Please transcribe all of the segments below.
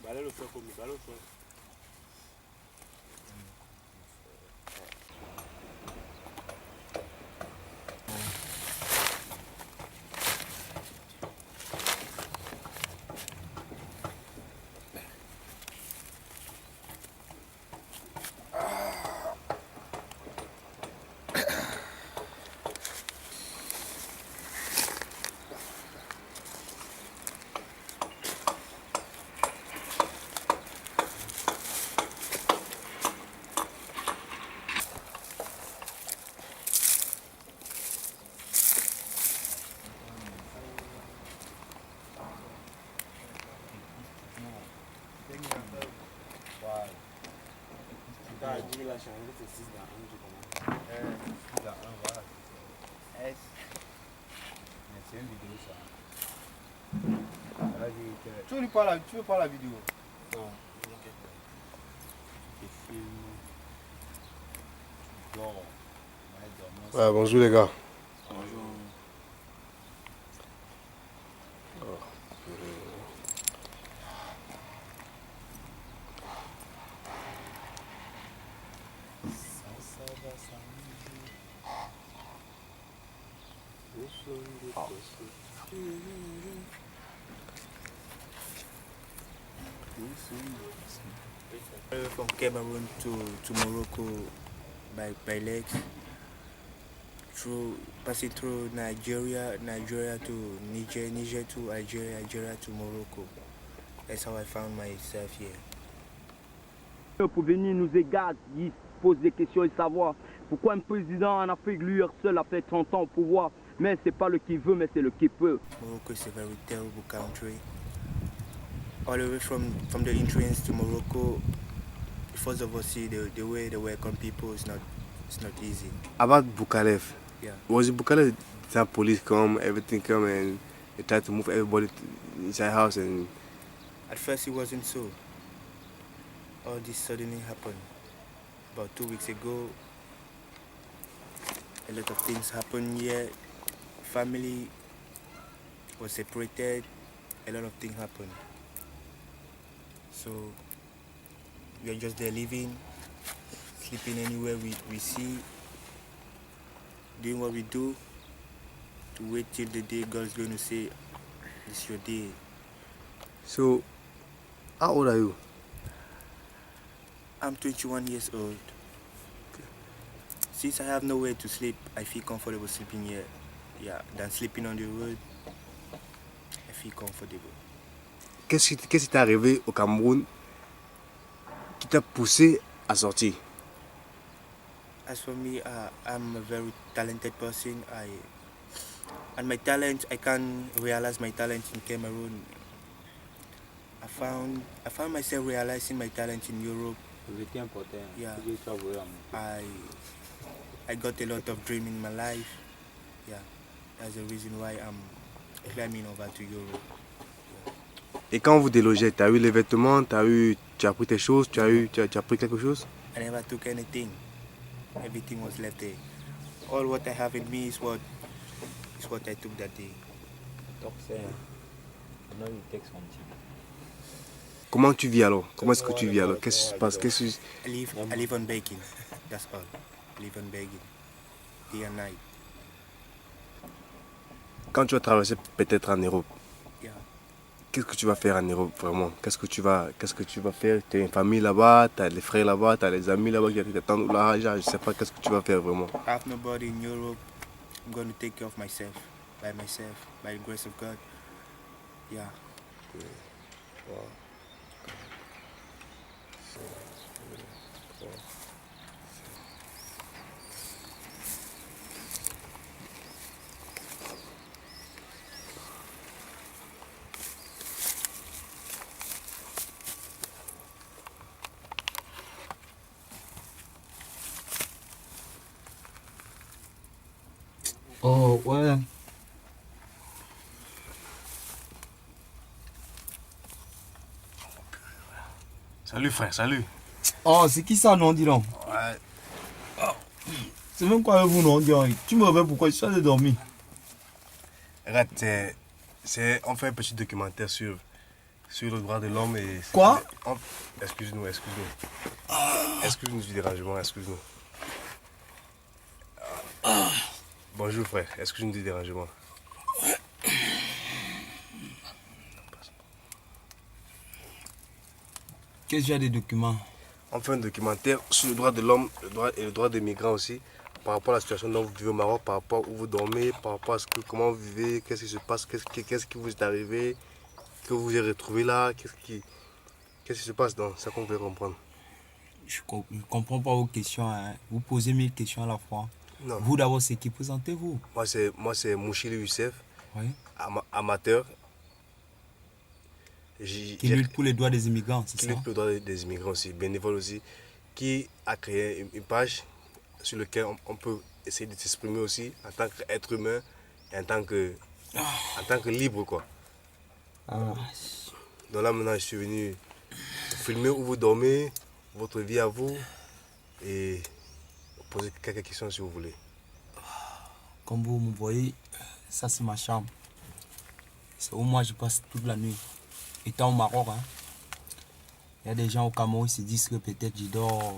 Balai le fait comme balai le fait. Tu veux pas la vidéo? Non. Ouais, bonjour les gars. Bonjour. From Cameroon to Morocco by legs, passing through Nigeria to Niger to Algeria to Morocco. That's how I found myself here. Pour venir nous égarer, il pose des questions et savoir pourquoi un président en Afrique, lui seul, a fait 30 ans au pouvoir. Mais c'est pas le qui veut, mais c'est le qui peut. Morocco is a very terrible country. All the way from the entrance to Morocco, first of all, see the way they welcome people is not easy. About Bukalev. Yeah. Was it Bukalev that police come, everything come and they try to move everybody inside house and... At first it wasn't so. All this suddenly happened. About 2 weeks ago, a lot of things happened here. Family was separated. A lot of things happened. So we are just there living, sleeping anywhere we see, doing what we do, to wait till the day God's going to say, this is your day. So, how old are you? I'm 21 years old. Since I have nowhere to sleep, I feel comfortable sleeping here. Yeah, than sleeping on the road. I feel comfortable. Qu'est-ce qui t'est arrivé au Cameroun qui t'a poussé à sortir? As for me, I'm a very talented person. And my talent, I can realize my talent in Cameroon. I found myself realizing my talent in Europe. Yeah. I got a lot of dream in my life. Yeah, that's the reason why I'm climbing over to Europe. Et quand vous délogez, tu as eu les vêtements, tu as pris tes choses, tu as pris quelque chose? I never took anything. Everything was left there. All what I have in me is what I took that day. Comment tu vis alors? Comment est-ce que tu vis alors? Qu'est-ce qui se passe? I live on begging. That's all. I live on begging. Day and night. Quand tu vas traverser peut-être en Europe, Yeah. qu'est-ce que tu vas faire en Europe vraiment? Qu'est-ce que tu vas faire? Tu as une famille là-bas, tu as les frères là-bas, tu as les amis là-bas qui t'attendent là, je ne sais pas qu'est-ce que tu vas faire vraiment. I have nobody in Europe. I'm going to take care of myself, by the grace of God. Yeah. Oh, ouais. Salut frère, salut. Oh, c'est qui ça, non, dis donc? Ouais. C'est même quoi avec vous, non, dis donc? Tu me réveilles pourquoi? Je suis allé dormir. Regarde, on fait un petit documentaire sur Sur le droit de l'homme et... Quoi? Excuse-nous. Excuse-nous du dérangement, excuse-nous. Bonjour frère, excuse-nous du dérangement. Qu'est-ce qu'il y a des documents? On fait un documentaire sur le droit de l'homme et le droit des migrants aussi, par rapport à la situation dont vous vivez au Maroc, par rapport où vous dormez, par rapport à comment vous vivez, qu'est-ce qui se passe, qu'est-ce qui vous est arrivé, que vous vous avez retrouvé là, qu'est-ce qui se passe dans ça qu'on veut comprendre. Je ne comprends pas vos questions. Hein. Vous posez 1000 questions à la fois. Non. Vous d'abord, c'est qui? Présentez-vous. Moi c'est Mouchili Youssef, Oui. amateur. Qui lutte pour les droits des immigrants, c'est ça? Qui lutte pour les droits des immigrants aussi, bénévole aussi, qui a créé une page sur laquelle on peut essayer de s'exprimer aussi en tant qu'être humain et en tant que libre quoi. Ah. Donc là maintenant je suis venu filmer où vous dormez, votre vie à vous et poser quelques questions si vous voulez. Comme vous me voyez, ça c'est ma chambre. C'est où moi je passe toute la nuit. Étant au Maroc, hein, il y a des gens au Cameroun qui se disent que peut-être je dors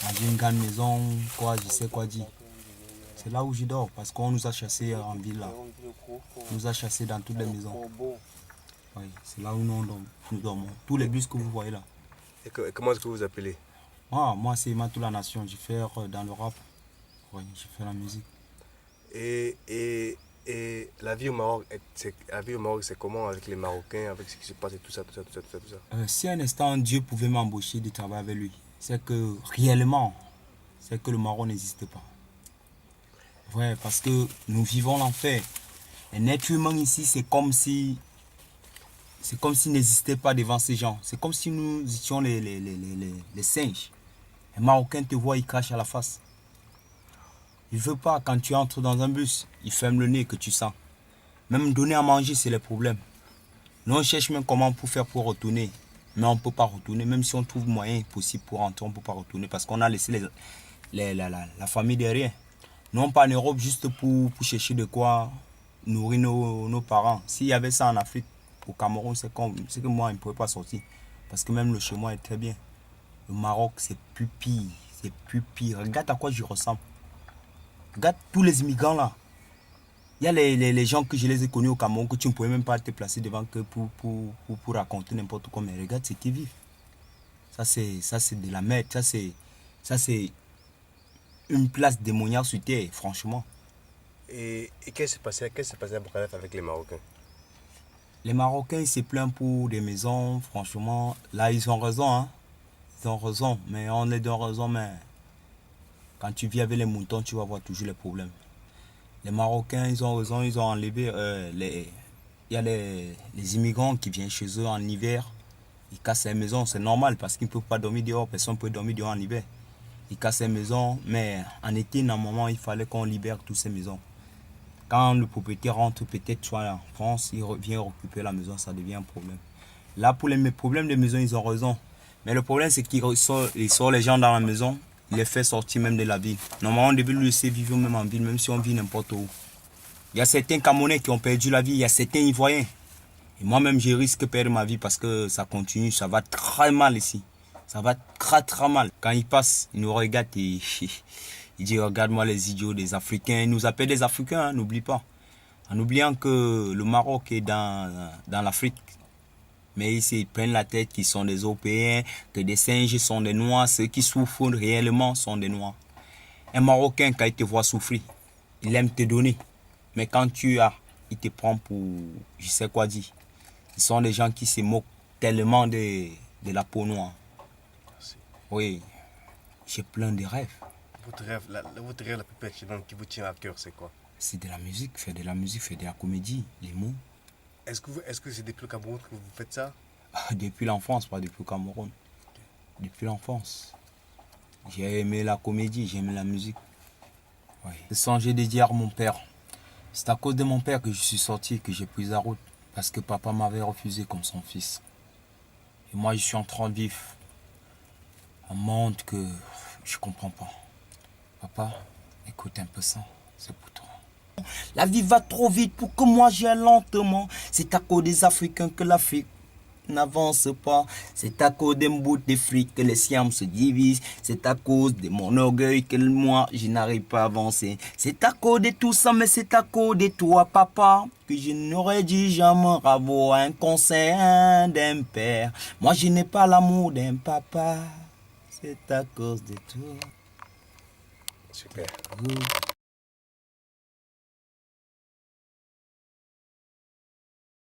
dans une grande maison, quoi, je sais quoi dire. C'est là où je dors parce qu'on nous a chassés en ville là. On nous a chassés dans toutes les maisons. Oui, c'est là où nous dormons. Tous les bus que vous voyez là. Et comment est-ce que vous vous appelez? Moi c'est Matou la Nation, je fais dans le rap. Oui, je fais la musique. Et la vie au Maroc, c'est comment avec les Marocains, avec ce qui se passe et tout ça. Si un instant Dieu pouvait m'embaucher de travailler avec lui, c'est que réellement, c'est que le Maroc n'existe pas. Ouais, parce que nous vivons l'enfer. Un être humain ici, c'est comme s'il n'existait pas devant ces gens. C'est comme si nous étions les singes. Un Marocain te voit, il crache à la face. Il ne veut pas, quand tu entres dans un bus, il ferme le nez que tu sens. Même donner à manger, c'est le problème. Nous, on cherche même comment faire pour retourner. Mais on ne peut pas retourner. Même si on trouve moyen possible pour rentrer, on ne peut pas retourner. Parce qu'on a laissé la famille derrière. Nous, on part en Europe juste pour chercher de quoi nourrir nos parents. S'il y avait ça en Afrique, au Cameroun, c'est que moi, je ne pourrais pas sortir. Parce que même le chez moi est très bien. Le Maroc, c'est plus pire. C'est plus pire. Regarde à quoi je ressemble. Regarde tous les immigrants là. Il y a les gens que je les ai connus au Cameroun que tu ne pouvais même pas te placer devant que pour raconter n'importe quoi. Mais regarde ce qu'ils vivent. Ça c'est de la merde. Ça c'est une place démoniaque sur terre, franchement. Et qu'est-ce qui s'est passé à Boukalef avec les Marocains? Les Marocains ils se plaignent pour des maisons, franchement. Là ils ont raison, hein. Ils ont raison. Mais on les donne raison, mais quand tu vis avec les moutons, tu vas voir toujours les problèmes. Les Marocains, ils ont raison, ils ont enlevé il y a les immigrants qui viennent chez eux en hiver. Ils cassent les maisons, c'est normal parce qu'ils ne peuvent pas dormir dehors, personne ne peut dormir dehors en hiver. Ils cassent les maisons, mais en été, normalement, il fallait qu'on libère toutes ces maisons. Quand le propriétaire rentre, peut-être soit en France, il vient récupérer la maison, ça devient un problème. Là, pour les problèmes des maisons, ils ont raison. Mais le problème, c'est qu'ils sortent les gens dans la maison. Il les fait sortir même de la ville. Normalement, on devait le laisser vivre même en ville, même si on vit n'importe où. Il y a certains Camerounais qui ont perdu la vie, il y a certains Ivoiriens. Et moi-même, je risque de perdre ma vie parce que ça continue, ça va très mal ici. Ça va très très mal. Quand ils passent, ils nous regardent et ils disent regarde-moi les idiots des Africains. Ils nous appellent des Africains, hein, n'oublie pas. En oubliant que le Maroc est dans l'Afrique. Mais ils se prennent la tête qu'ils sont des Européens, que des singes sont des Noirs. Ceux qui souffrent réellement sont des Noirs. Un Marocain, quand il te voit souffrir, il aime te donner. Mais quand tu as, il te prend pour je sais quoi dire. Ce sont des gens qui se moquent tellement de la peau noire. Merci. Oui, j'ai plein de rêves. Votre rêve la plus pertinente qui vous tient à cœur, c'est quoi? C'est de la musique, faire de la comédie, les mots. Est-ce que c'est depuis le Cameroun que vous faites ça? Depuis l'enfance, pas depuis le Cameroun. Depuis l'enfance. J'ai aimé la comédie, j'ai aimé la musique. Oui. J'ai songé de dire à mon père. C'est à cause de mon père que je suis sorti, que j'ai pris la route. Parce que papa m'avait refusé comme son fils. Et moi, je suis en train de vivre un monde que je ne comprends pas. Papa, écoute un peu ça, c'est pour toi. La vie va trop vite pour que moi j'aille lentement. C'est à cause des Africains que l'Afrique n'avance pas. C'est à cause d'un bout de fric que les siams se divisent. C'est à cause de mon orgueil que moi je n'arrive pas à avancer. C'est à cause de tout ça, mais c'est à cause de toi, papa, que je n'aurais dû jamais avoir un conseil d'un père. Moi je n'ai pas l'amour d'un papa. C'est à cause de toi. Super. Good.